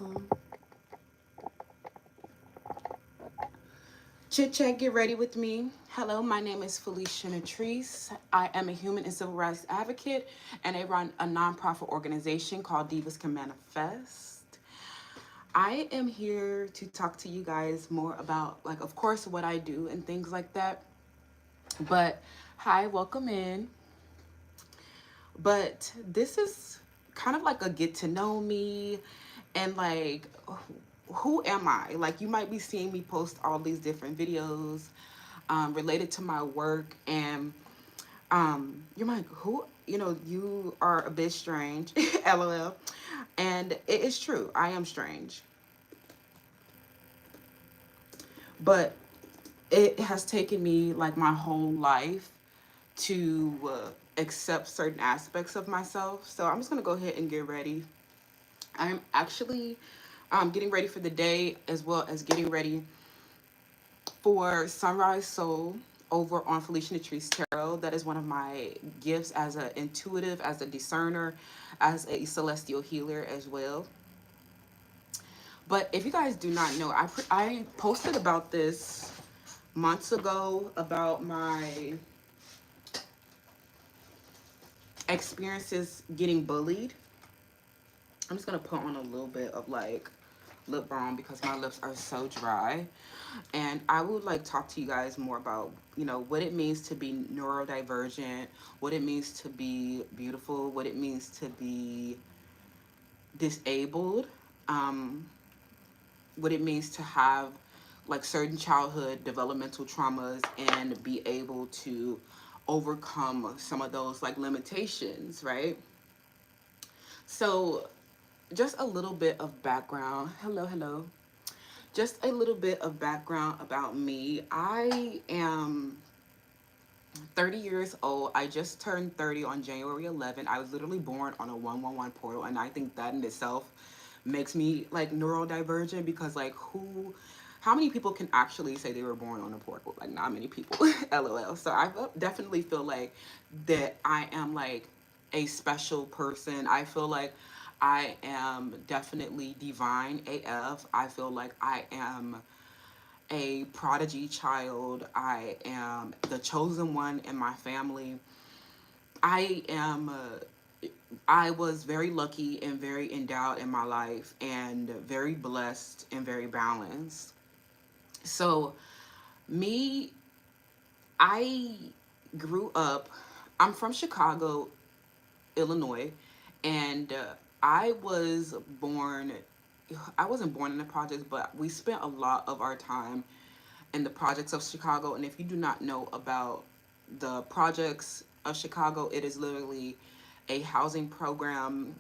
welcome. Chit chat, get ready with me. Hello, my name is Felicia Natrice. I am a human and civil rights advocate, and I run a nonprofit organization called Divas Can Manifest. I am here to talk to you guys more about, like, of course, what I do and things like that. But hi, welcome in. But this is kind of like a get to know me and like who am I? Like you might be seeing me post all these different videos related to my work, and you're like, who? You know, you are a bit strange, lol. And it is true, I am strange, but it has taken me like my whole life to accept certain aspects of myself. So I'm just gonna go ahead and get ready. I'm actually getting ready for the day as well as getting ready for Sunrise Soul over on Felicia Natrice Tarot. That is one of my gifts as an intuitive, as a discerner, as a celestial healer as well. But if you guys do not know, I posted about this months ago about my experiences getting bullied. I'm just gonna put on a little bit of like lip balm because my lips are so dry. And I would like talk to you guys more about, you know, what it means to be neurodivergent, what it means to be beautiful, what it means to be disabled, um, what it means to have like certain childhood developmental traumas and be able to overcome some of those like limitations, right? So just a little bit of background. Hello, hello. Just a little bit of background about me. I am 30 years old. I just turned 30 on January 11th. I was literally born on a 111 portal, and I think that in itself makes me like neurodivergent because like how many people can actually say they were born on a portal? Like not many people. LOL. So I definitely feel like that I am like a special person. I feel like I am definitely divine AF. I feel like I am a prodigy child. I am the chosen one in my family. I am. I was very lucky and very endowed in my life, and very blessed and very balanced. So, me, I grew up. I'm from Chicago, Illinois, and I was born. I wasn't born in the projects, but we spent a lot of our time in the projects of Chicago. And if you do not know about the projects of Chicago, it is literally a housing program,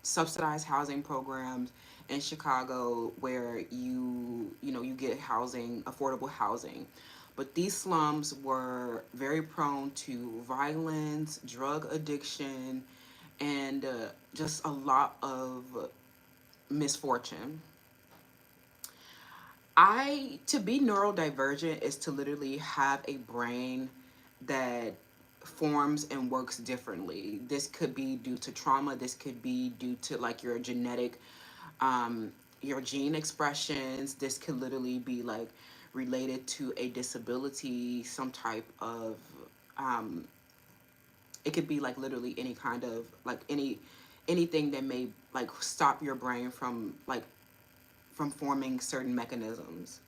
subsidized housing programs in Chicago where you get housing, affordable housing. But these slums were very prone to violence, drug addiction, and just a lot of misfortune. To be neurodivergent is to literally have a brain that forms and works differently. This could be due to trauma. This could be due to like your genetic, um, your gene expressions. This could literally be like related to a disability, some type of, um, it could be like literally any kind of like anything that may like stop your brain from like from forming certain mechanisms.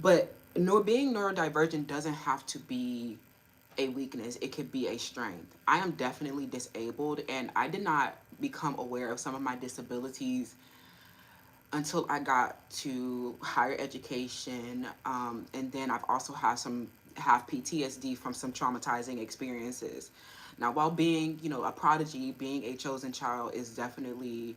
But being neurodivergent doesn't have to be a weakness. It could be a strength. I am definitely disabled, and I did not become aware of some of my disabilities until I got to higher education. And then I've also have PTSD from some traumatizing experiences. Now, while being, a prodigy, being a chosen child is definitely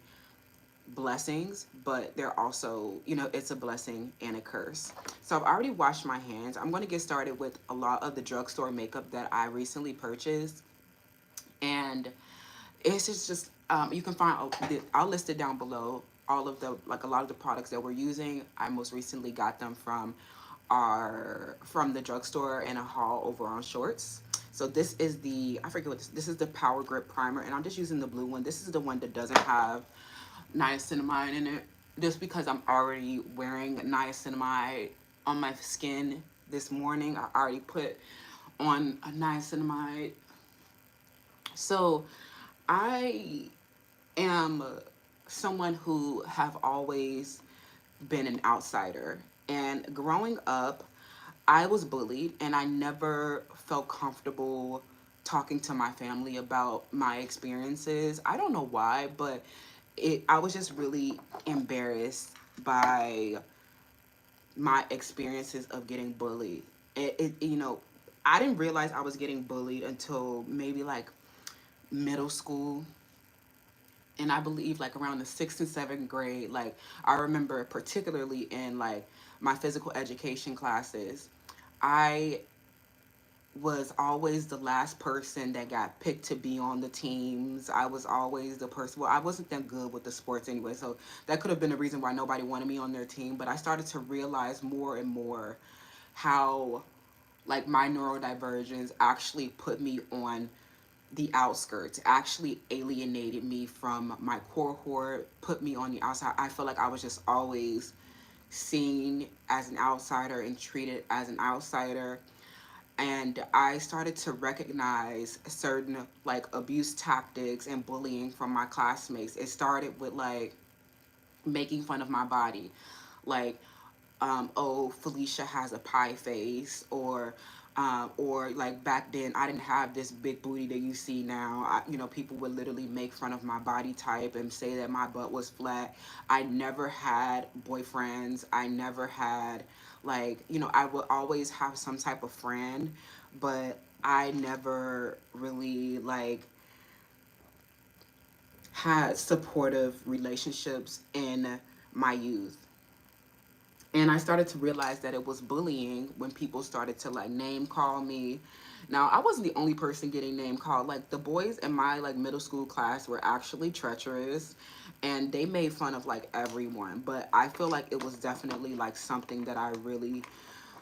blessings, but they're also, it's a blessing and a curse. So I've already washed my hands. I'm going to get started with a lot of the drugstore makeup that I recently purchased. And it's just you can find, I'll list it down below, all of the, like a lot of the products that we're using. I most recently got them from the drugstore in a haul over on Shorts. So this is the, I forget what this is the Power Grip Primer, and I'm just using the blue one. This is the one that doesn't have niacinamide in it, just because I'm already wearing niacinamide on my skin this morning. I already put on a niacinamide. So I am someone who have always been an outsider. And growing up, I was bullied and I never felt comfortable talking to my family about my experiences. I don't know why, but I was just really embarrassed by my experiences of getting bullied. I didn't realize I was getting bullied until maybe like middle school, and I believe like around the sixth and seventh grade. Like I remember particularly in like my physical education classes, I was always the last person that got picked to be on the teams. I was always the person. Well, I wasn't that good with the sports anyway, so that could have been the reason why nobody wanted me on their team. But I started to realize more and more how like my neurodivergence actually put me on the outskirts, actually alienated me from my cohort, put me on the outside. I feel like I was just always seen as an outsider and treated as an outsider. And I started to recognize certain like abuse tactics and bullying from my classmates. It started with like making fun of my body, like oh, Felicia has a pie face, or like back then I didn't have this big booty that you see now. People would literally make fun of my body type and say that my butt was flat. I never had boyfriends. I never had I would always have some type of friend, but I never really had supportive relationships in my youth. And I started to realize that it was bullying when people started to like name call me. Now I wasn't the only person getting name called. Like the boys in my like middle school class were actually treacherous, and they made fun of like everyone. But I feel like it was definitely like something that I really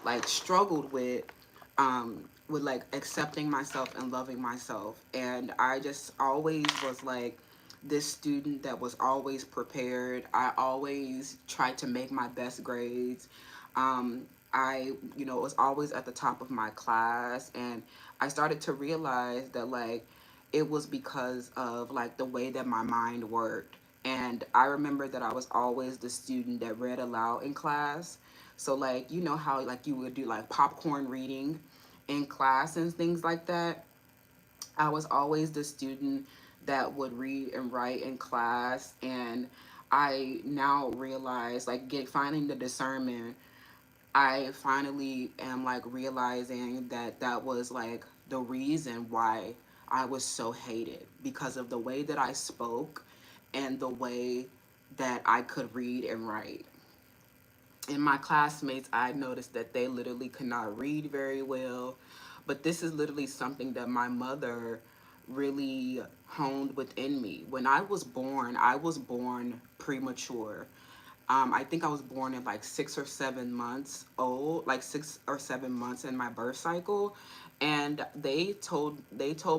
like struggled with like accepting myself and loving myself. And I just always was like this student that was always prepared. I always tried to make my best grades. I was always at the top of my class, and I started to realize that like it was because of like the way that my mind worked. And I remember that I was always the student that read aloud in class. So like how like you would do like popcorn reading in class and things like that. I was always the student that would read and write in class, and I now realize like get finding the discernment. I finally am like realizing that that was like the reason why I was so hated, because of the way that I spoke and the way that I could read and write. In my classmates, I noticed that they literally could not read very well. But this is literally something that my mother really honed within me. When I was born premature. I think I was born at like 6 or 7 months old, like 6 or 7 months in my birth cycle, and they told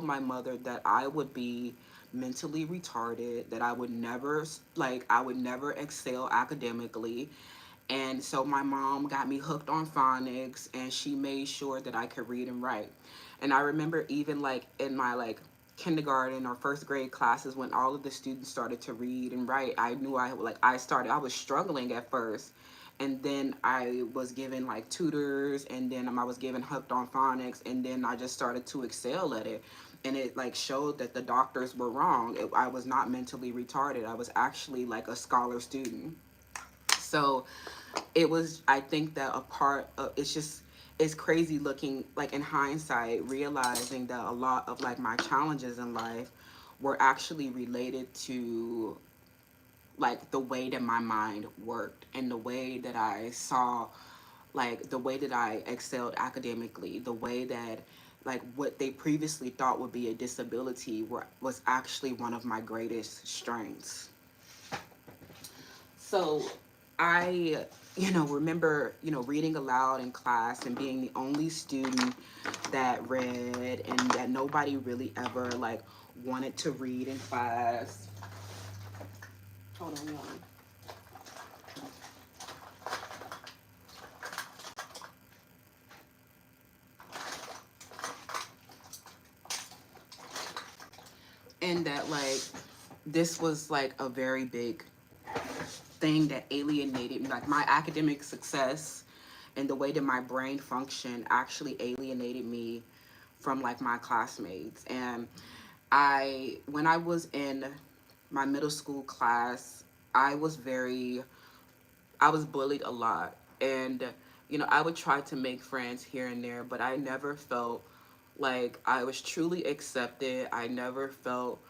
my mother that I would be mentally retarded, that I would never excel academically. And so my mom got me hooked on phonics, and she made sure that I could read and write. And I remember even like in my like kindergarten or first grade classes, when all of the students started to read and write, I knew I was struggling at first. And then I was given like tutors, and then I was given hooked on phonics, and then I just started to excel at it. And it like showed that the doctors were wrong. I was not mentally retarded. I was actually like a scholar student. So it was, I think that a part of it's crazy looking like in hindsight, realizing that a lot of like my challenges in life were actually related to like the way that my mind worked, and the way that I saw, like the way that I excelled academically, the way that like what they previously thought would be a disability was actually one of my greatest strengths. So I, remember, reading aloud in class and being the only student that read, and that nobody really ever like wanted to read in class. Hold on, y'all. And that like this was like a very big thing that alienated me. Like my academic success and the way that my brain functioned actually alienated me from like my classmates. And when I was in my middle school class, I was very I was bullied a lot. And, I would try to make friends here and there, but I never felt like I was truly accepted. I never felt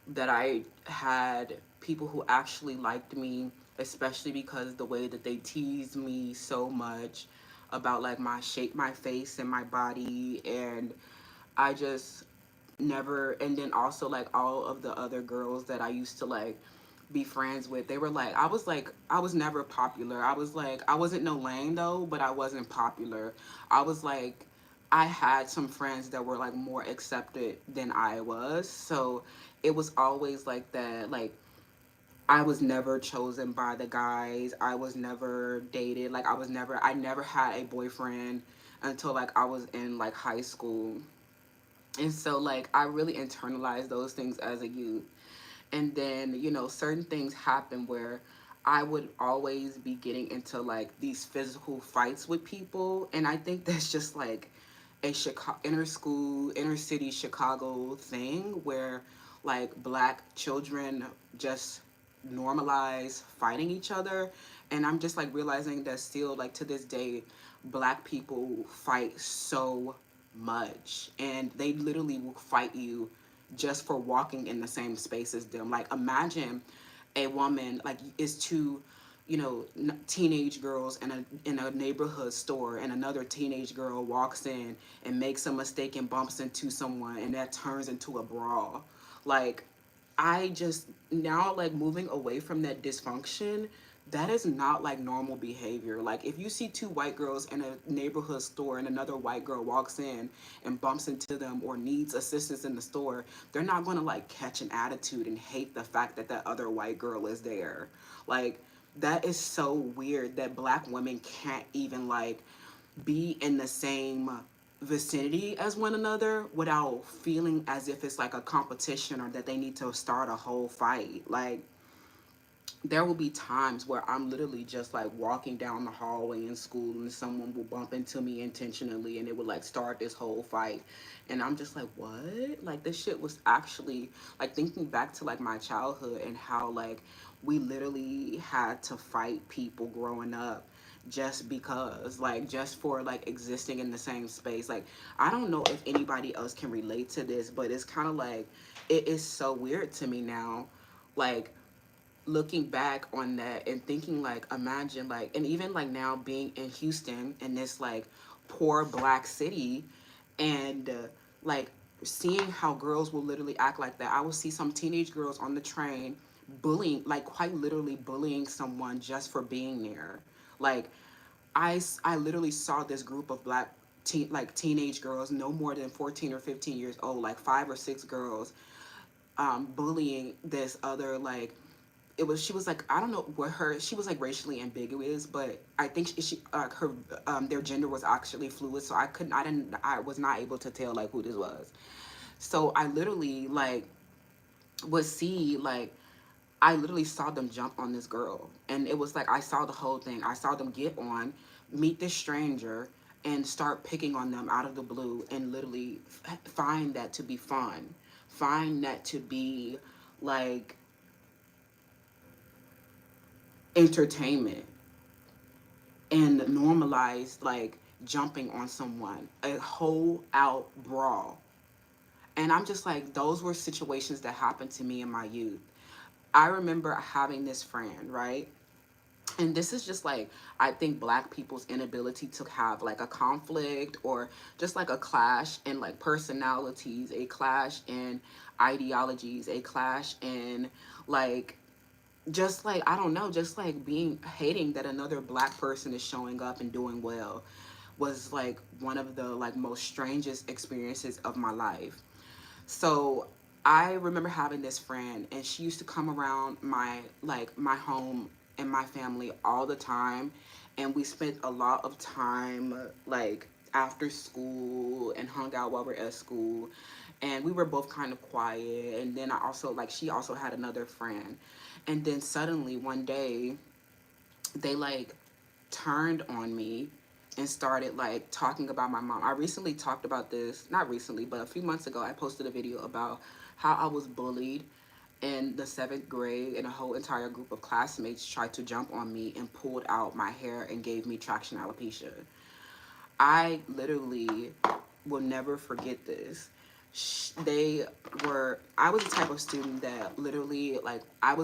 that I had people who actually liked me, especially because the way that they teased me so much about like my shape, my face, and my body. And I just never, and then also like all of the other girls that I used to like be friends with, they were like I was never popular. I was like I wasn't no lame though, but I wasn't popular. I was like I had some friends that were like more accepted than I was. So it was always like that, like I was never chosen by the guys. I was never dated. Like I never had a boyfriend until like I was in like high school. And so like I really internalized those things as a youth. And then, certain things happen where I would always be getting into like these physical fights with people. And I think that's just like a Chicago, inner city Chicago thing where like black children just normalize fighting each other. And I'm just like realizing that still like to this day black people fight so much, and they literally will fight you just for walking in the same space as them. Like imagine a woman like is two, teenage girls in a neighborhood store, and another teenage girl walks in and makes a mistake and bumps into someone, and that turns into a brawl. Like I just now like moving away from that dysfunction, that is not like normal behavior. Like if you see two white girls in a neighborhood store and another white girl walks in and bumps into them or needs assistance in the store, they're not going to like catch an attitude and hate the fact that that other white girl is there. Like that is so weird that black women can't even like be in the same vicinity as one another without feeling as if it's like a competition or that they need to start a whole fight. Like there will be times where I'm literally just like walking down the hallway in school and someone will bump into me intentionally and it would like start this whole fight. And I'm just like, what? Like this shit was actually like thinking back to like my childhood and how like we literally had to fight people growing up just because like just for like existing in the same space. Like I don't know if anybody else can relate to this, but it's kind of like it is so weird to me now, like looking back on that and thinking like imagine like, and even like now being in Houston in this like poor black city, and like seeing how girls will literally act like that. I will see some teenage girls on the train bullying, like quite literally bullying someone just for being there. Like I literally saw this group of black like teenage girls no more than 14 or 15 years old, like five or six girls, bullying this other like she was like I don't know what her she was like racially ambiguous, but I think she her their gender was actually fluid, so I was not able to tell like who this was. So I literally like would see like I literally saw them jump on this girl, and it was like I saw the whole thing. I saw them get on, meet this stranger, and start picking on them out of the blue, and literally find that to be fun, find that to be like entertainment, and normalized like jumping on someone, a whole out brawl. And I'm just like, those were situations that happened to me in my youth. I remember having this friend, right? And this is just like, I think black people's inability to have like a conflict or just like a clash in like personalities, a clash in ideologies, a clash in like just like I don't know, just like being hating that another black person is showing up and doing well was like one of the like most strangest experiences of my life. So I remember having this friend, and she used to come around my home and my family all the time, and we spent a lot of time like after school and hung out while we're at school, and we were both kind of quiet. And then I also like she also had another friend, and then suddenly one day they like turned on me and started like talking about my mom. I recently talked about this, not recently, but a few months ago, I posted a video about how I was bullied in the seventh grade, and a whole entire group of classmates tried to jump on me and pulled out my hair and gave me traction alopecia. I literally will never forget this. They were, I was the type of student that literally, like, I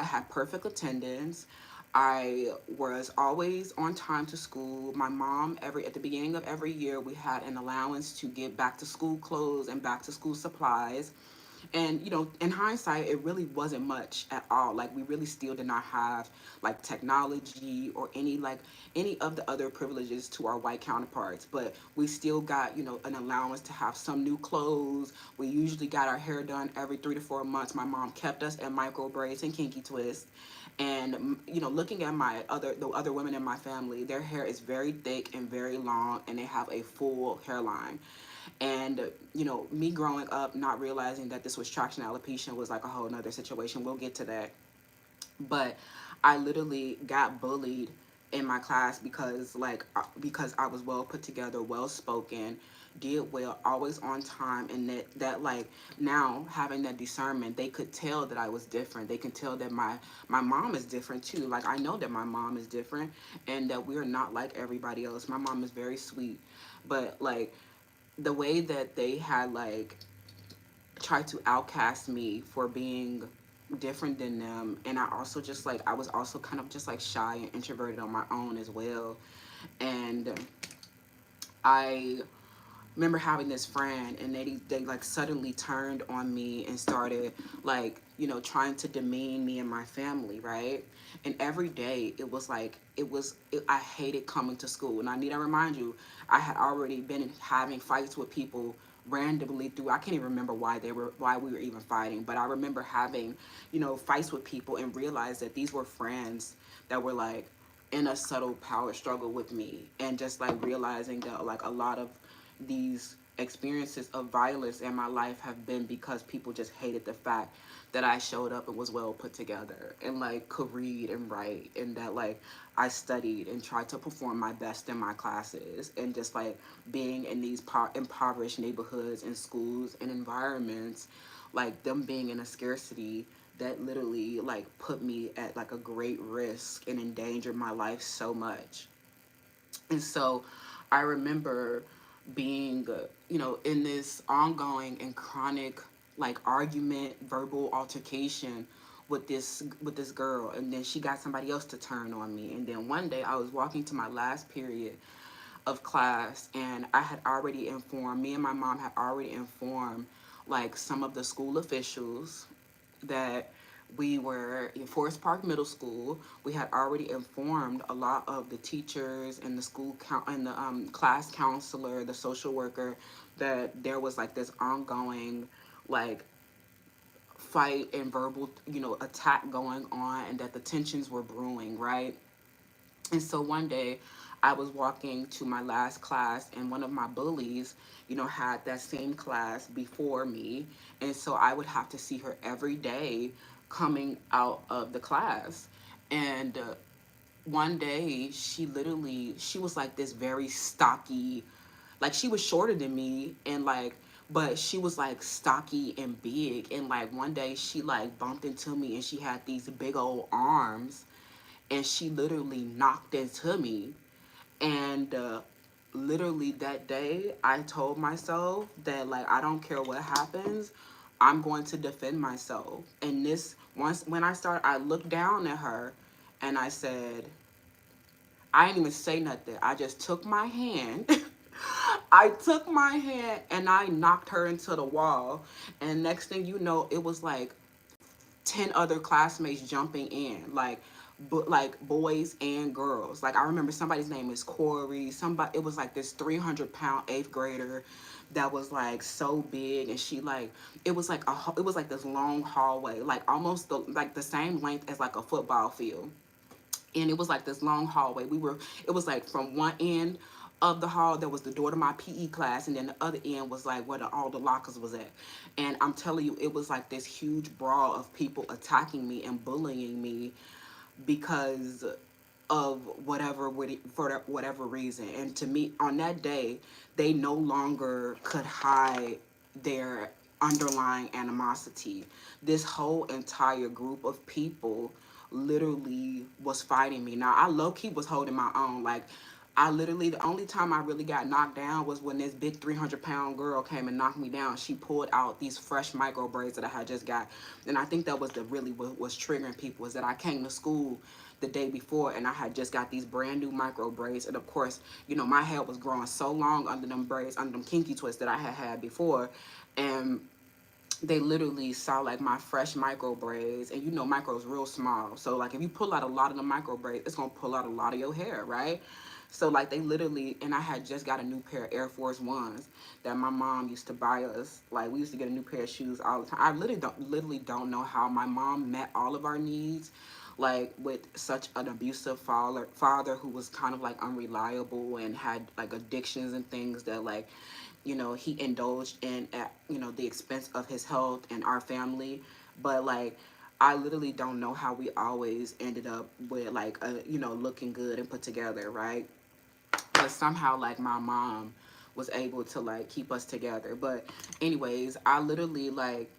had perfect attendance. I was always on time to school. My mom, at the beginning of every year, we had an allowance to get back to school clothes and back to school supplies. And in hindsight, it really wasn't much at all. Like, we really still did not have like technology or any of the other privileges to our white counterparts, but we still got an allowance to have some new clothes. We usually got our hair done every 3 to 4 months. My mom kept us at micro braids and kinky twists. And looking at the other women in my family, their hair is very thick and very long, and they have a full hairline. And me growing up not realizing that this was traction alopecia was like a whole nother situation. We'll get to that. But I literally got bullied in my class because I was well put together, well spoken, did well, always on time. And that like, now having that discernment, they could tell that I was different. They can tell that my mom is different too. Like, I know that my mom is different, and that we're not like everybody else. My mom is very sweet, but like, the way that they had like tried to outcast me for being different than them. And I also just like, I was also kind of just like shy and introverted on my own as well. And I remember having this friend, and they like suddenly turned on me and started like trying to demean me and my family, right? And every day it was like, I hated coming to school. And I need to remind you, I had already been having fights with people randomly through, I can't even remember why we were even fighting, but I remember having fights with people and realized that these were friends that were like in a subtle power struggle with me. And just like realizing that like a lot of these experiences of violence in my life have been because people just hated the fact that I showed up and was well put together and like could read and write, and that like I studied and tried to perform my best in my classes. And just like being in these impoverished neighborhoods and schools and environments, like them being in a scarcity that literally like put me at like a great risk and endangered my life so much. And so I remember being, in this ongoing and chronic like argument, verbal altercation with this girl, and then she got somebody else to turn on me. And then one day I was walking to my last period of class, and I had already informed, me and my mom had already informed like some of the school officials that we were in Forest Park Middle School. We had already informed a lot of the teachers and the and the class counselor, the social worker, that there was like this ongoing like fight and verbal attack going on, and that the tensions were brewing, right? And so one day I was walking to my last class, and one of my bullies, had that same class before me. And so I would have to see her every day coming out of the class. And one day she was like this very stocky, like she was shorter than me, and like, but she was like stocky and big. And like one day she like bumped into me, and she had these big old arms, and she literally knocked into me. And literally that day I told myself that like, I don't care what happens, I'm going to defend myself. And this once when I looked down at her, and I said, I didn't even say nothing, I just took my hand. I took my hand and I knocked her into the wall. And next thing you know, it was like 10 other classmates jumping in, like but like boys and girls. Like I remember somebody's name is Corey. Somebody, it was like this 300-pound eighth grader that was like so big, and she like, it was like it was like this long hallway, like almost like the same length as like a football field, and it was like this long hallway. It was like from one end of the hall there was the door to my PE class, and then the other end was like where all the lockers was at. And I'm telling you, it was like this huge brawl of people attacking me and bullying me because of for whatever reason. And to me, on that day, they no longer could hide their underlying animosity. This whole entire group of people literally was fighting me. Now I low key was holding my own. Like I literally, the only time I really got knocked down was when this big 300-pound girl came and knocked me down. She pulled out these fresh micro braids that I had just got. And I think that was the really what was triggering people, is that I came to school the day before and I had just got these brand new micro braids. And of course, you know, my hair was growing so long under them braids, under them kinky twists that I had before. And they literally saw like my fresh micro braids, and you know micro's real small, so like if you pull out a lot of the micro braids, it's gonna pull out a lot of your hair, right? So like they literally, and I had just got a new pair of Air Force Ones that my mom used to buy us. Like we used to get a new pair of shoes all the time. I literally don't know how my mom met all of our needs, like with such an abusive father who was kind of like unreliable and had like addictions and things that like, you know, he indulged in at, you know, the expense of his health and our family. But like I literally don't know how we always ended up with like a, you know, looking good and put together, right? But somehow like my mom was able to like keep us together. But anyways, I literally like,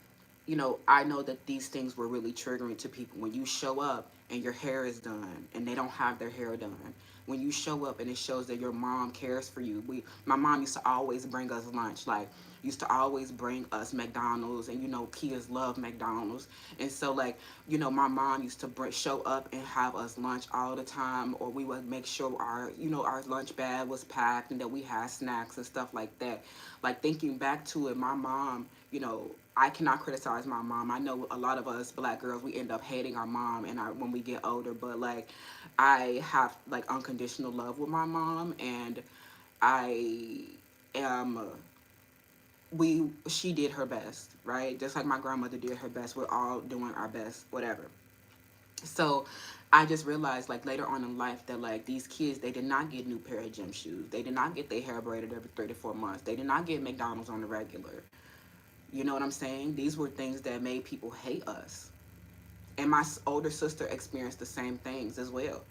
you know, I know that these things were really triggering to people. When you show up and your hair is done and they don't have their hair done, when you show up and it shows that your mom cares for you. My mom used to always bring us lunch, like used to always bring us McDonald's, and you know kids love McDonald's. And so like, you know, my mom used to show up and have us lunch all the time, or we would make sure our, you know, our lunch bag was packed and that we had snacks and stuff like that. Like thinking back to it, my mom, you know, I cannot criticize my mom. I know a lot of us black girls, we end up hating our mom and when we get older, but like I have like unconditional love with my mom, and I am she did her best, right? Just like my grandmother did her best. We're all doing our best, whatever. So I just realized like later on in life that like these kids, they did not get new pair of gym shoes. They did not get their hair braided every 3 to 4 months. They did not get McDonald's on the regular. You know what I'm saying? These were things that made people hate us. And my older sister experienced the same things as well.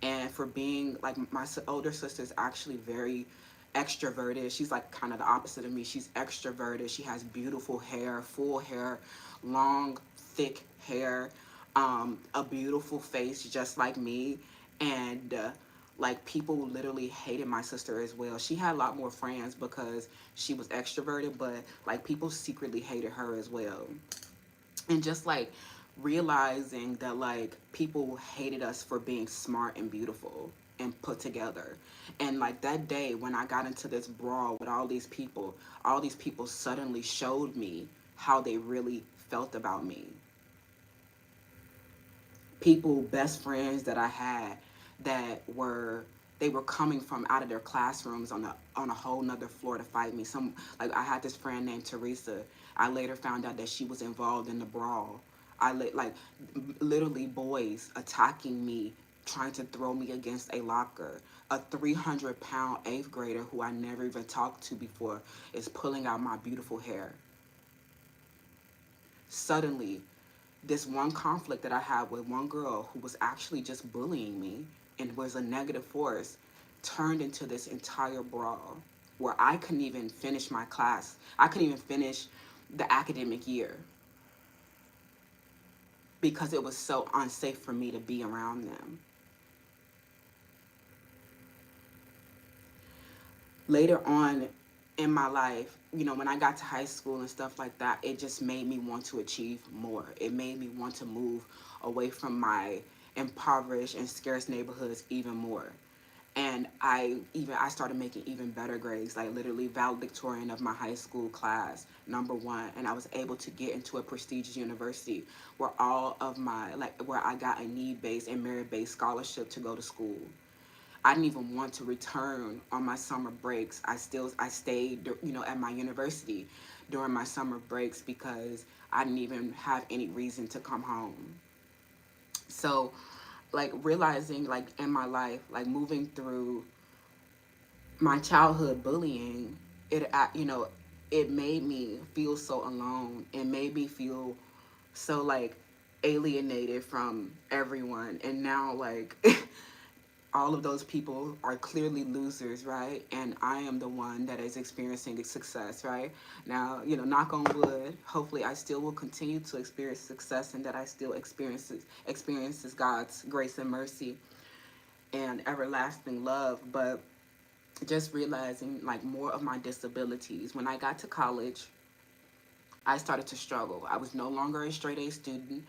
And for being like, my older sister is actually very extroverted. She's like kind of the opposite of me. She's extroverted. She has beautiful hair, full hair, long, thick hair, a beautiful face, just like me. And like people literally hated my sister as well. She had a lot more friends because she was extroverted, but like people secretly hated her as well. And just like realizing that like people hated us for being smart and beautiful and put together. And like that day when I got into this brawl with all these people suddenly showed me how they really felt about me. People, best friends that I had, that were, they were coming from out of their classrooms on a whole nother floor to fight me. Some, like I had this friend named Teresa. I later found out that she was involved in the brawl. Like literally boys attacking me, trying to throw me against a locker. A 300-pound eighth grader who I never even talked to before is pulling out my beautiful hair. Suddenly, this one conflict that I had with one girl who was actually just bullying me and was a negative force turned into this entire brawl where I couldn't even finish my class. I couldn't even finish the academic year because it was so unsafe for me to be around them. Later on in my life, you know, when I got to high school and stuff like that, it just made me want to achieve more. It made me want to move away from my impoverished and scarce neighborhoods even more. And I started making even better grades, like literally valedictorian of my high school class, #1. And I was able to get into a prestigious university where all of my, like, where I got a need-based and merit-based scholarship to go to school. I didn't even want to return on my summer breaks. I stayed, at my university during my summer breaks because I didn't even have any reason to come home. So, like, realizing, like, in my life, like, moving through my childhood bullying, it made me feel so alone. It made me feel so, like, alienated from everyone. And now, like, all of those people are clearly losers, right? And I am the one that is experiencing success, right? Now, knock on wood, hopefully I still will continue to experience success, and that I still experiences God's grace and mercy and everlasting love. But just realizing, like, more of my disabilities. When I got to college, I started to struggle. I was no longer a straight A student.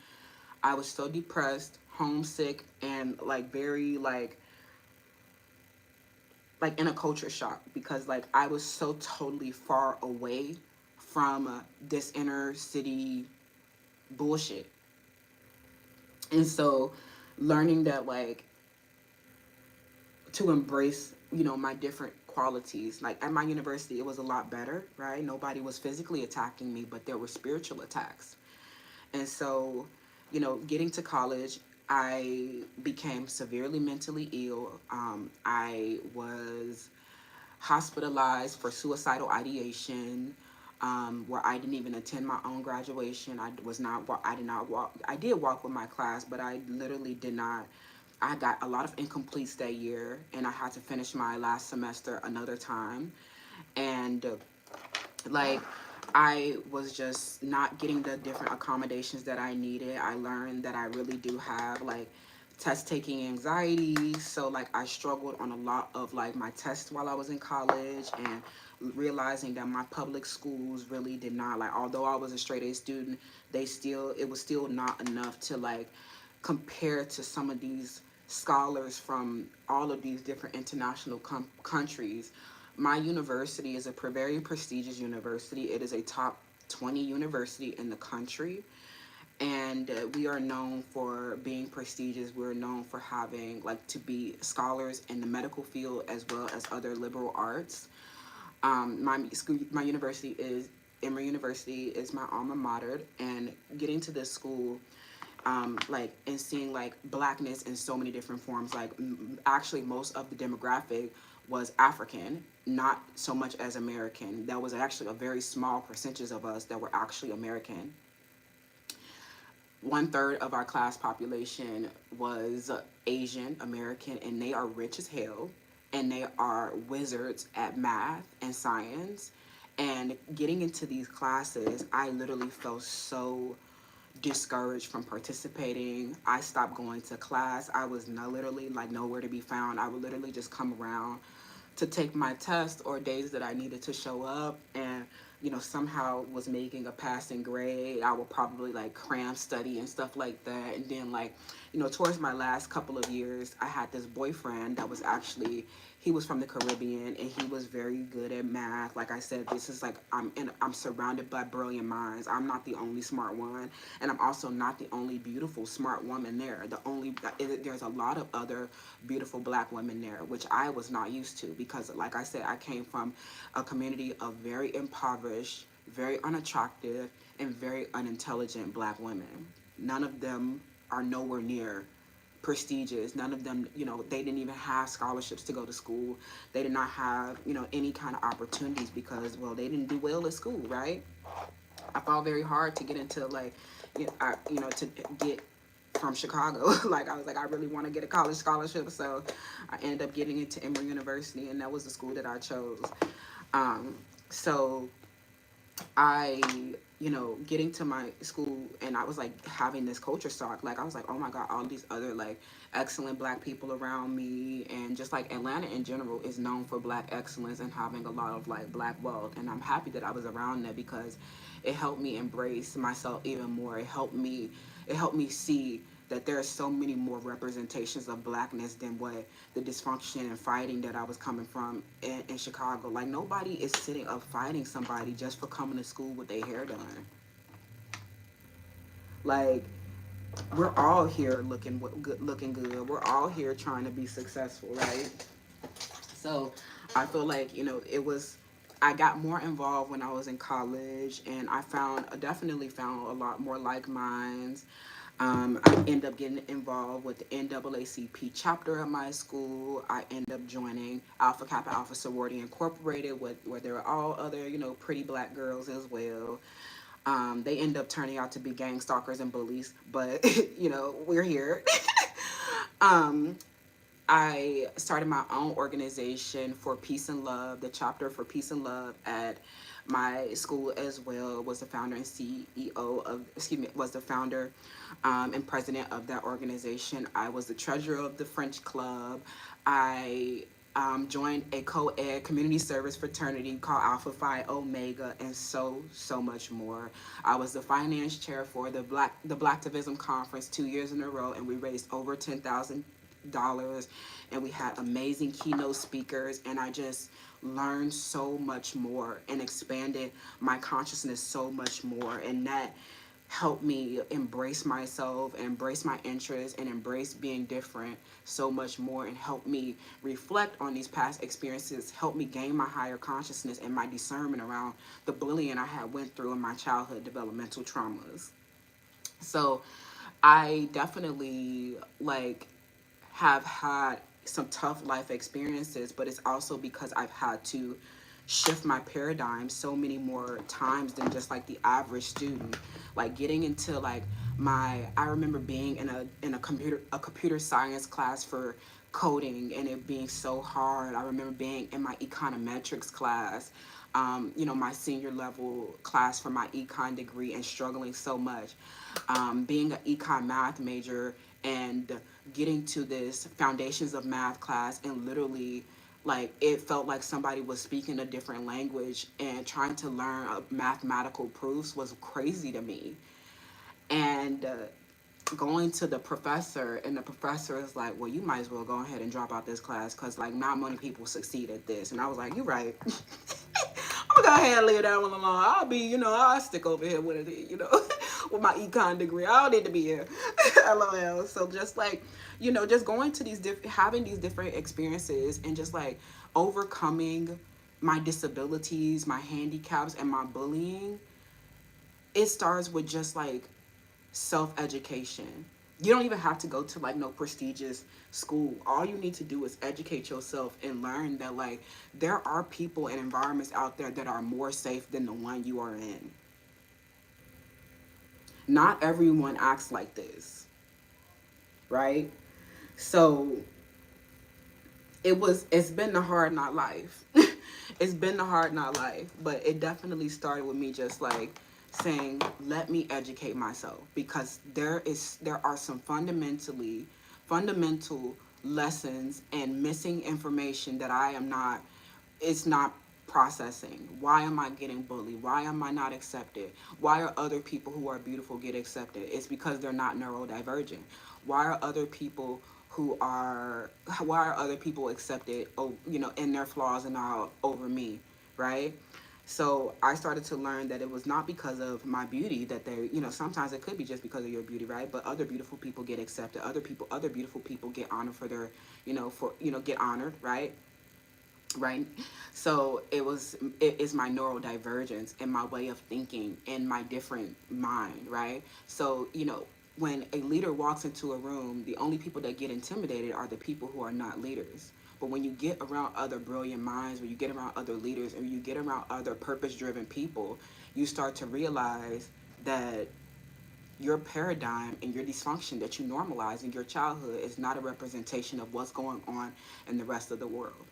I was so depressed, homesick, and, like, very, like in a culture shock, because, like, I was so totally far away from this inner city bullshit. And so learning that, like, to embrace, my different qualities. Like, at my university, it was a lot better, right? Nobody was physically attacking me, but there were spiritual attacks. And so, getting to college, I became severely mentally ill. I was hospitalized for suicidal ideation, where I didn't even attend my own graduation. I did not walk. I did walk with my class, but I literally did not. I got a lot of incompletes that year, and I had to finish my last semester another time. And like, I was just not getting the different accommodations that I needed. I learned that I really do have, like, test taking anxiety. So, like, I struggled on a lot of, like, my tests while I was in college, and realizing that my public schools really did not, like, although I was a straight A student, it was still not enough to, like, compare to some of these scholars from all of these different international countries. My university is a very prestigious university. It is a top 20 university in the country. And we are known for being prestigious. We're known for having, like, to be scholars in the medical field as well as other liberal arts. My university is Emory University is my alma mater, and getting to this school, like, and seeing, like, blackness in so many different forms. Like, actually, most of the demographic was African, not so much as American. That was actually a very small percentage of us that were actually American. 1/3 of our class population was Asian American, and they are rich as hell, and they are wizards at math and science. And getting into these classes, I literally felt so discouraged from participating. I stopped going to class. I was literally, like, nowhere to be found. I would literally just come around to take my test, or days that I needed to show up, and somehow was making a passing grade. I would probably, like, cram study and stuff like that. And then, like, towards my last couple of years, I had this boyfriend that was actually, he was from the Caribbean, and he was very good at math. Like I said, this is like, I'm surrounded by brilliant minds. I'm not the only smart one, and I'm also not the only beautiful smart woman there. There's a lot of other beautiful black women there, which I was not used to, because, like I said, I came from a community of very impoverished, very unattractive, and very unintelligent black women. None of them are nowhere near prestigious. None of them, they didn't even have scholarships to go to school. They did not have, any kind of opportunities because, well, they didn't do well at school, right? I fought very hard to get into, like, to get from Chicago. Like, I was like, I really want to get a college scholarship. So I ended up getting into Emory University, and that was the school that I chose. So I getting to my school, and I was like having this culture shock. Like I was like, oh my God, all these other like excellent black people around me, and just like Atlanta in general is known for black excellence and having a lot of like black wealth. And I'm happy that I was around that because it helped me embrace myself even more. It helped me see that there are so many more representations of blackness than what the dysfunction and fighting that I was coming from in Chicago. Like nobody is sitting up fighting somebody just for coming to school with their hair done. Like we're all here looking good. We're all here trying to be successful, right? So I feel like it was. I got more involved when I was in college, and I definitely found a lot more like minds. I end up getting involved with the NAACP chapter of my school. I end up joining Alpha Kappa Alpha Sorority Incorporated, where there are all other, pretty black girls as well. They end up turning out to be gang stalkers and bullies, but, we're here. um, I started my own organization for peace and love, the chapter for peace and love at my school as well. Was the founder and CEO of, excuse me, was the founder and president of that organization. I was the treasurer of the French Club. I joined a co-ed community service fraternity called Alpha Phi Omega, and so much more. I was the finance chair for the Blacktivism conference 2 years in a row, and we raised over $10,000, and we had amazing keynote speakers, and I just learned so much more and expanded my consciousness so much more, and that helped me embrace myself, embrace my interests, and embrace being different so much more, and help me reflect on these past experiences, help me gain my higher consciousness and my discernment around the bullying I had went through in my childhood developmental traumas. So I definitely like have had some tough life experiences, but it's also because I've had to shift my paradigm so many more times than just like the average student. Like getting into like I remember being in a computer science class for coding, and it being so hard. I remember being in my econometrics class, my senior level class for my econ degree, and struggling so much. Being an econ math major and getting to this foundations of math class, and literally like it felt like somebody was speaking a different language, and trying to learn mathematical proofs was crazy to me. And going to the professor, and the professor is like, well, you might as well go ahead and drop out this class because like not many people succeed at this. And I was like, you're right. I'm gonna go ahead and leave that one alone. I'll stick over here with it, with my econ degree. I don't need to be here. LOL. So just like, just going to having these different experiences, and just like overcoming my disabilities, my handicaps, and my bullying, it starts with just like self-education. You don't even have to go to like no prestigious school. All you need to do is educate yourself and learn that like there are people and environments out there that are more safe than the one you are in. Not everyone acts like this, right? So it's been the hard not life. It's been the hard not life, but it definitely started with me just like saying, let me educate myself, because there are some fundamental lessons and missing information that I am not it's not processing. Why am I getting bullied? Why am I not accepted? Why are other people who are beautiful get accepted? It's because they're not neurodivergent. Why are other people why are other people accepted, in their flaws and all over me, right? So I started to learn that it was not because of my beauty that sometimes it could be just because of your beauty, right? But other beautiful people get accepted. Other beautiful people get honored for their, get honored, right? Right. So it is my neurodivergence and my way of thinking and my different mind, right? So when a leader walks into a room, the only people that get intimidated are the people who are not leaders. But when you get around other brilliant minds, when you get around other leaders, and you get around other purpose driven people, you start to realize that your paradigm and your dysfunction that you normalize in your childhood is not a representation of what's going on in the rest of the world.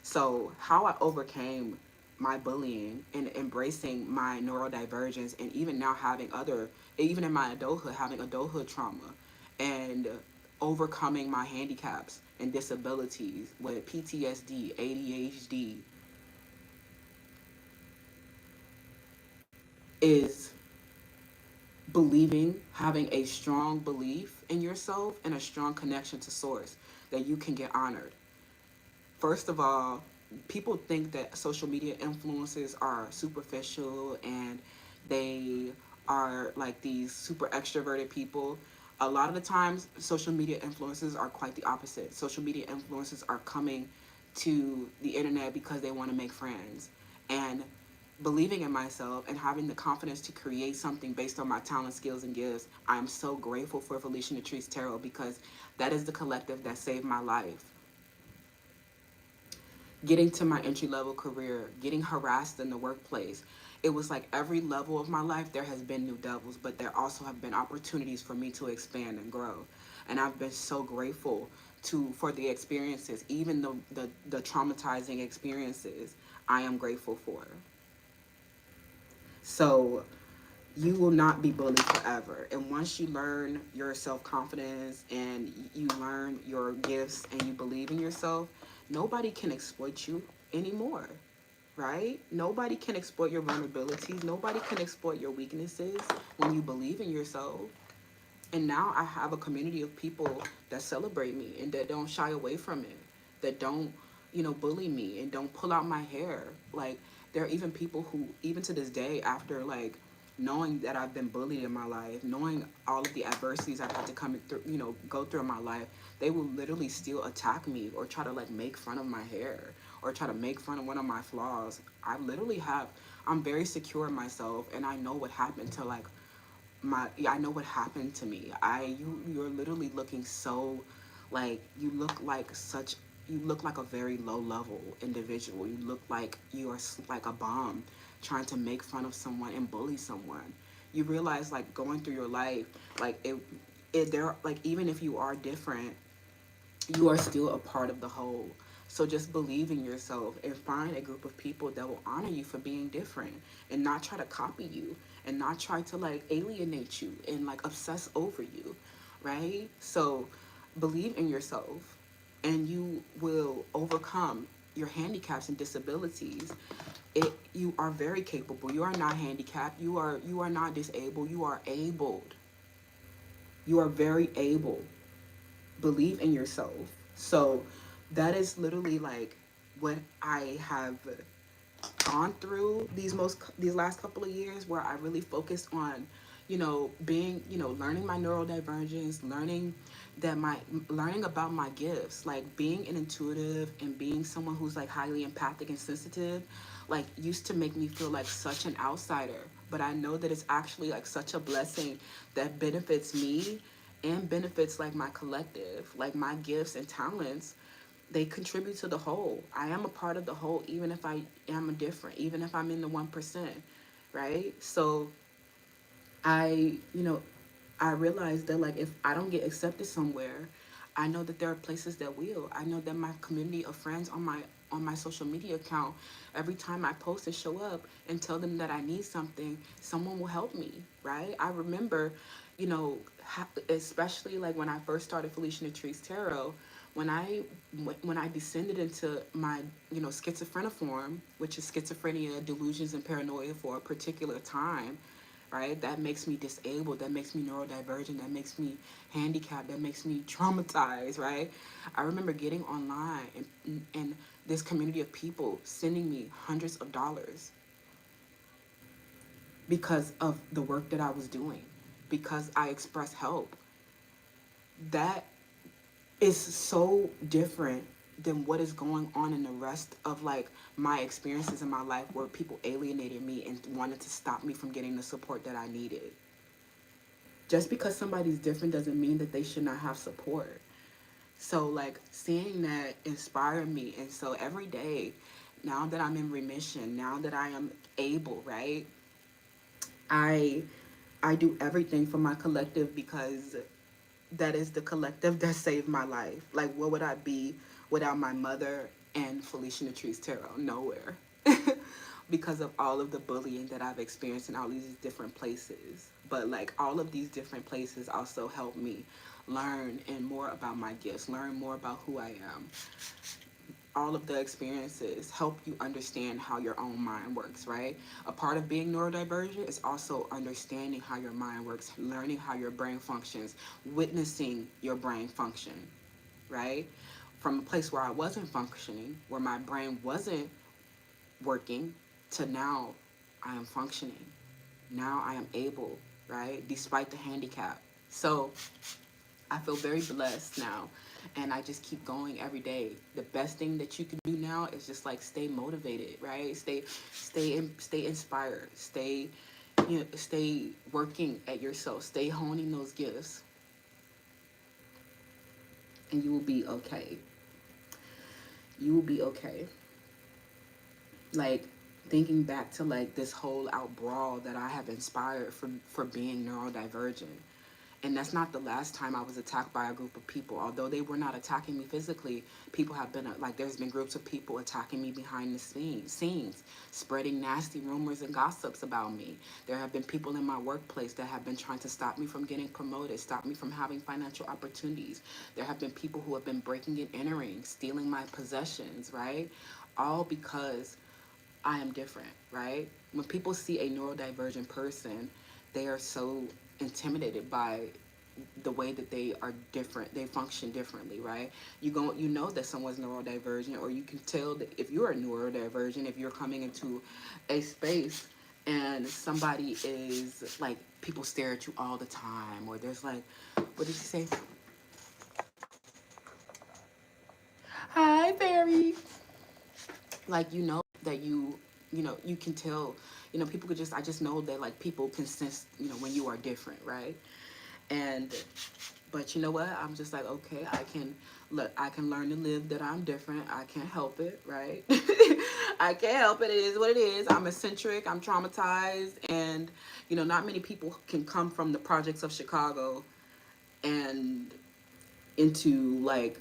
So how I overcame my bullying and embracing my neurodivergence, and even now having other, even in my adulthood, having adulthood trauma, and overcoming my handicaps and disabilities with PTSD, ADHD, is believing, having a strong belief in yourself and a strong connection to source, that you can get honored. First of all, people think that social media influencers are superficial and they are like these super extroverted people. A lot of the times, social media influencers are quite the opposite. Social media influencers are coming to the internet because they want to make friends. And believing in myself and having the confidence to create something based on my talent, skills, and gifts, I'm so grateful for Felicia Latrice Tarot, because that is the collective that saved my life. Getting to my entry level career, getting harassed in the workplace. It was like every level of my life, there has been new devils, but there also have been opportunities for me to expand and grow. And I've been so grateful to for the experiences, even the traumatizing experiences. I am grateful for. So you will not be bullied forever. And once you learn your self confidence and you learn your gifts and you believe in yourself, nobody can exploit you anymore, right? Nobody can exploit your vulnerabilities. Nobody can exploit your weaknesses when you believe in yourself. And now I have a community of people that celebrate me and that don't shy away from it, that don't, bully me and don't pull out my hair. Like, there are even people who, even to this day, after like knowing that I've been bullied in my life, knowing all of the adversities I've had to come through, go through in my life, they will literally still attack me or try to like make fun of my hair or try to make fun of one of my flaws. I'm very secure in myself, and I know what happened to like I know what happened to me. You're literally looking so, like, you look like a very low level individual. You look like you are like a bomb trying to make fun of someone and bully someone. You realize, like, going through your life, like it there, like, even if you are different, you are still a part of the whole. So just believe in yourself and find a group of people that will honor you for being different and not try to copy you and not try to like alienate you and like obsess over you, right? So believe in yourself and you will overcome your handicaps and disabilities. You are very capable. You are not handicapped. You are not disabled. You are abled. You are very able. Believe in yourself. So that is literally like what I have gone through these last couple of years, where I really focused on, being, learning my neurodivergence, learning about my gifts, like being an intuitive and being someone who's like highly empathic and sensitive, like used to make me feel like such an outsider. But I know that it's actually like such a blessing that benefits me and benefits like my collective, like my gifts and talents. They contribute to the whole. I am a part of the whole, even if I am different, even if I'm in the 1%, right? So I I realized that like if I don't get accepted somewhere, I know that there are places that will. I know that my community of friends on my social media account, every time I post and show up and tell them that I need something, someone will help me, right? I remember, especially like when I first started Felicia Latrice Tarot, when I descended into my schizophreniform, which is schizophrenia, delusions, and paranoia for a particular time, right? That makes me disabled. That makes me neurodivergent. That makes me handicapped. That makes me traumatized, right? I remember getting online and this community of people sending me hundreds of dollars because of the work that I was doing, because I expressed help. That is so different than what is going on in the rest of like my experiences in my life, where people alienated me and wanted to stop me from getting the support that I needed. Just because somebody's different doesn't mean that they should not have support. So like seeing that inspired me, and so every day, now that I'm in remission, now that I am able, right? I I do everything for my collective, because that is the collective that saved my life. Like, what would I be without my mother and Felicia Latrice Tarot? Nowhere. because of all of the bullying that I've experienced in all these different places. But like all of these different places also help me learn and more about my gifts, learn more about who I am. All of the experiences help you understand how your own mind works, right? A part of being neurodivergent is also understanding how your mind works, learning how your brain functions, witnessing your brain function, right? From a place where I wasn't functioning, where my brain wasn't working, to now I am functioning. Now I am able, right? Despite the handicap. So I feel very blessed now, and I just keep going every day. The best thing that you can do now is just like stay motivated, right? Stay inspired. Stay working at yourself. Stay honing those gifts, and you will be okay. You will be okay. Like thinking back to like this whole out brawl that I have inspired for being neurodivergent. And that's not the last time I was attacked by a group of people. Although they were not attacking me physically, people have been, like, there's been groups of people attacking me behind the scenes, spreading nasty rumors and gossips about me. There have been people in my workplace that have been trying to stop me from getting promoted, stop me from having financial opportunities. There have been people who have been breaking and entering, stealing my possessions, right? All because I am different, right? When people see a neurodivergent person, they are so intimidated by the way that they are different. They function differently, right? You know that someone's neurodivergent, or you can tell that if you're a neurodivergent, if you're coming into a space and somebody is like, people stare at you all the time, or there's like, what did you say? Hi, fairy. Like, you know that you can tell, people could just, I just know that like people can sense, when you are different, right? And but you know what, I'm just like, okay, I can learn to live that I'm different. I can't help it, right? I can't help it. It is what it is. I'm eccentric, I'm traumatized, and not many people can come from the projects of Chicago and into like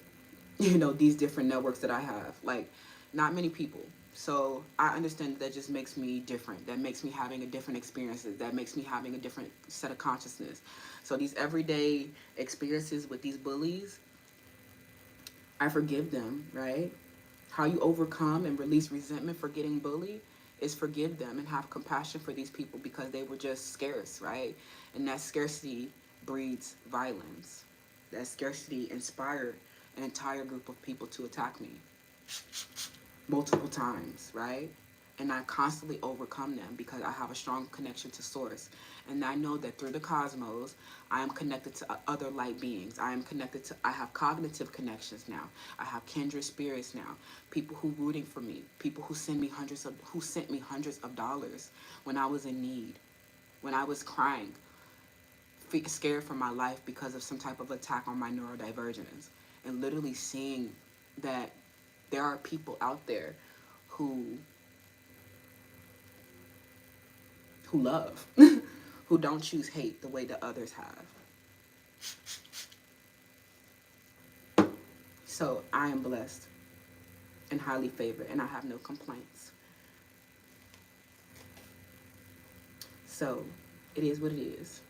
these different networks that I have. Like, not many people. So I understand that just makes me different. That makes me having a different experiences. That makes me having a different set of consciousness. So these everyday experiences with these bullies, I forgive them, right? How you overcome and release resentment for getting bullied is forgive them and have compassion for these people because they were just scarce, right? And that scarcity breeds violence. That scarcity inspired an entire group of people to attack me multiple times, right? And I constantly overcome them because I have a strong connection to source. And I know that through the cosmos, I am connected to other light beings. I have cognitive connections now. I have kindred spirits now. People who rooting for me, people who sent me hundreds of dollars when I was in need, when I was crying, scared for my life because of some type of attack on my neurodivergence. And literally seeing that there are people out there who love, who don't choose hate the way that others have. So I am blessed and highly favored, and I have no complaints. So it is what it is,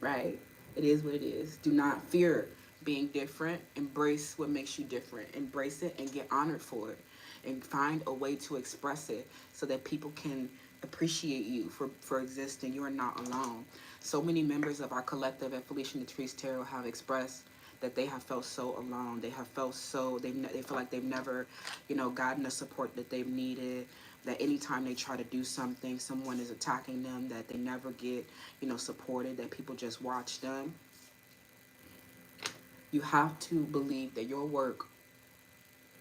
right? It is what it is. Do not fear being different. Embrace what makes you different. Embrace it and get honored for it. And find a way to express it so that people can appreciate you for existing. You are not alone. So many members of our collective at Felicia Latrice Tarot have expressed that they have felt so alone. They have felt so, they feel like they've never, gotten the support that they've needed. That anytime they try to do something, someone is attacking them, that they never get, supported, that people just watch them. You have to believe that your work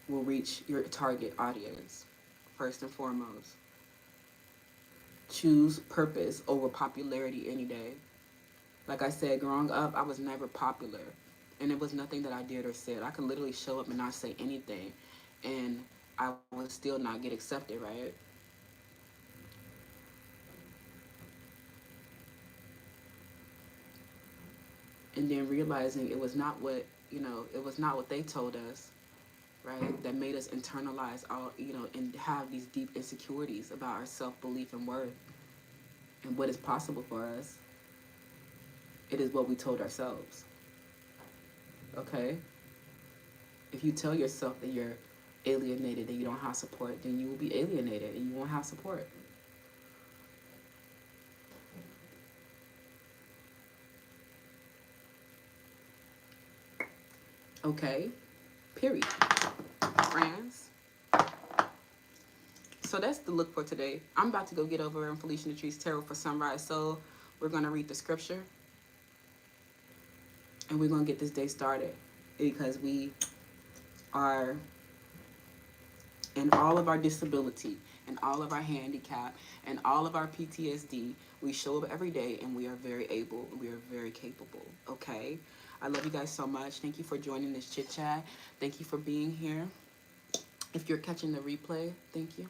will reach your target audience, first and foremost. Choose purpose over popularity any day. Like I said, growing up, I was never popular. And it was nothing that I did or said. I could literally show up and not say anything, and I would still not get accepted, right? And then realizing it was not what, it was not what they told us. right? That made us internalize all, and have these deep insecurities about our self-belief and worth and what is possible for us. It is what we told ourselves, okay? If you tell yourself that you're alienated and you don't have support, then you will be alienated and you won't have support. Okay? Period. Friends. So that's the look for today. I'm about to go get over in Felicia Tree's Tarot for Sunrise. So we're going to read the scripture and we're going to get this day started because we are, in all of our disability and all of our handicap and all of our PTSD, we show up every day and we are very able, we are very capable, okay? I love you guys so much. Thank you for joining this chit chat. Thank you for being here. If you're catching the replay, thank you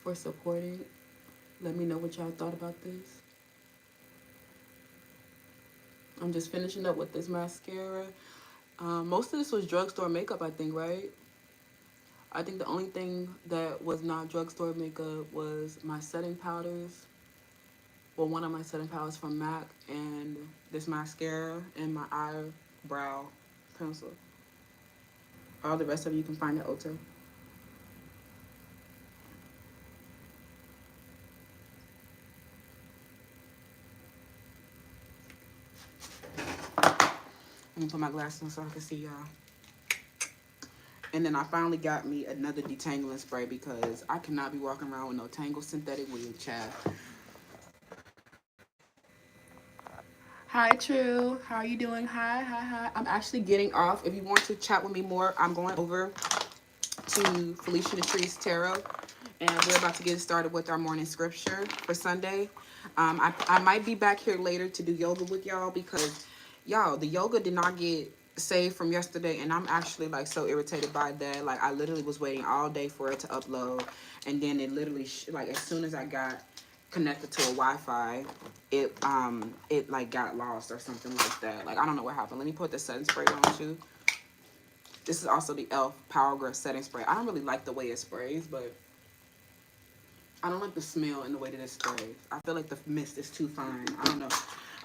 for supporting. Let me know what y'all thought about this. I'm just finishing up with this mascara. Most of this was drugstore makeup, I think, right? I think the only thing that was not drugstore makeup was my setting powders. Well, one of my setting powders from MAC and this mascara and my eyebrow pencil. All the rest of you can find at Ulta. Let me put my glasses on so I can see y'all. And then I finally got me another detangling spray because I cannot be walking around with no Tangle synthetic wig, Chad. Hi, True. How are you doing? Hi, hi, hi. I'm actually getting off. If you want to chat with me more, I'm going over to Felicia Tree's Tarot. And we're about to get started with our morning scripture for Sunday. I might be back here later to do yoga with y'all because, y'all, the yoga did not get saved from yesterday. And I'm actually, like, so irritated by that. Like, I literally was waiting all day for it to upload. And then it literally, like, as soon as I got connected to a Wi-Fi, it like got lost or something like that. Like, I don't know what happened. Let me put the setting spray on too. This is also the e.l.f. Power Grip setting spray. I don't really like the way it sprays, but I don't like the smell and the way that it sprays. I feel like the mist is too fine. I don't know.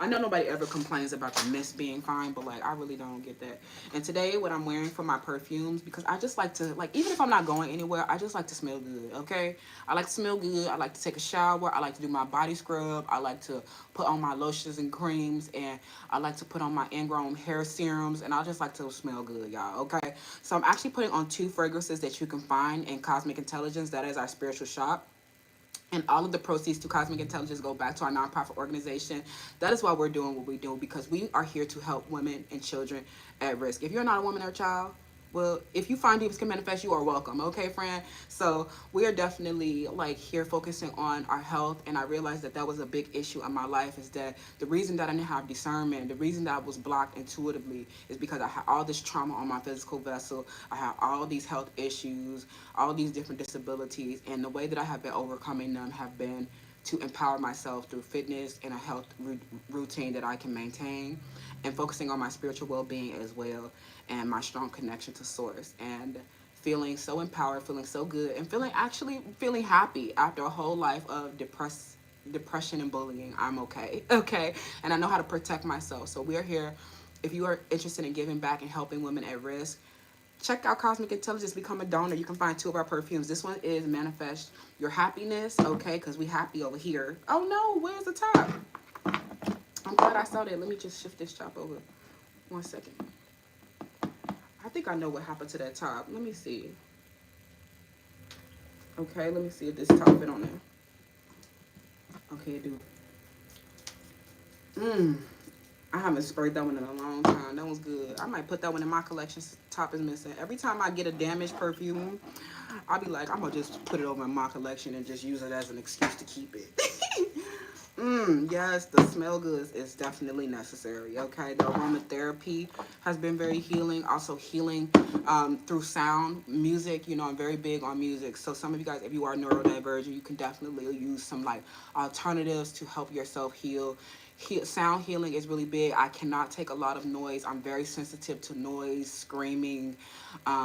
I know nobody ever complains about the mist being fine, but like I really don't get that. And today what I'm wearing for my perfumes, because I just like to, like, even if I'm not going anywhere, I just like to smell good, okay? I like to smell good. I like to take a shower. I like to do my body scrub. I like to put on my lotions and creams, and I like to put on my ingrown hair serums, and I just like to smell good, y'all, okay? So I'm actually putting on 2 fragrances that you can find in Cosmic Intelligence. That is our spiritual shop. And all of the proceeds to Cosmic Intelligence go back to our nonprofit organization. That is why we're doing what we do, because we are here to help women and children at risk. If you're not a woman or a child, well, if you find Divas Can Manifest, you are welcome, okay, friend? So we are definitely, like, here focusing on our health, and I realized that that was a big issue in my life, is that the reason that I didn't have discernment, the reason that I was blocked intuitively is because I had all this trauma on my physical vessel. I had all these health issues, all these different disabilities, and the way that I have been overcoming them have been to empower myself through fitness and a health routine that I can maintain, and focusing on my spiritual well-being as well, and my strong connection to source, and feeling so empowered, feeling so good, and feeling happy after a whole life of depression and bullying. I'm okay. Okay. And I know how to protect myself. So we're here. If you are interested in giving back and helping women at risk, check out Cosmic Intelligence. Become a donor. You can find 2 of our perfumes. This one is Manifest Your Happiness, okay, because we happy over here. Oh no, where's the top? I'm glad I saw that. Let me just shift this top over. 1 second. I think I know what happened to that top. Let me see. Okay, let me see if this top fit on there. Okay, it do. I haven't sprayed that one in a long time. That one's good. I might put that one in my collection. Top is missing. Every time I get a damaged perfume, I'll be like, I'm going to just put it over in my collection and just use it as an excuse to keep it. Yes, the smell goods is definitely necessary, okay? The aromatherapy has been very healing. Also healing through sound, music. You know, I'm very big on music. So some of you guys, if you are neurodivergent, you can definitely use some, like, alternatives to help yourself heal. Sound healing is really big. I cannot take a lot of noise. I'm very sensitive to noise, screaming,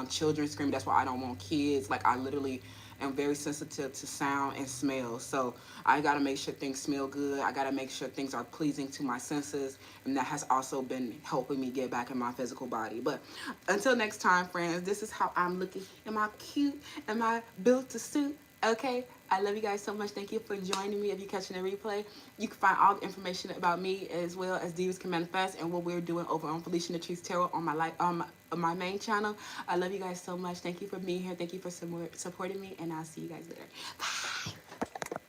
children screaming. That's why I don't want kids. Like, I literally am very sensitive to sound and smell. So I got to make sure things smell good. I got to make sure things are pleasing to my senses. And that has also been helping me get back in my physical body. But until next time, friends, this is how I'm looking. Am I cute? Am I built to suit? Okay, I love you guys so much. Thank you for joining me. If you're catching the replay, you can find all the information about me as well as Divas Can Manifest and what we're doing over on Felicia Latrice Tarot on my main channel. I love you guys so much. Thank you for being here. Thank you for supporting me, and I'll see you guys later. Bye.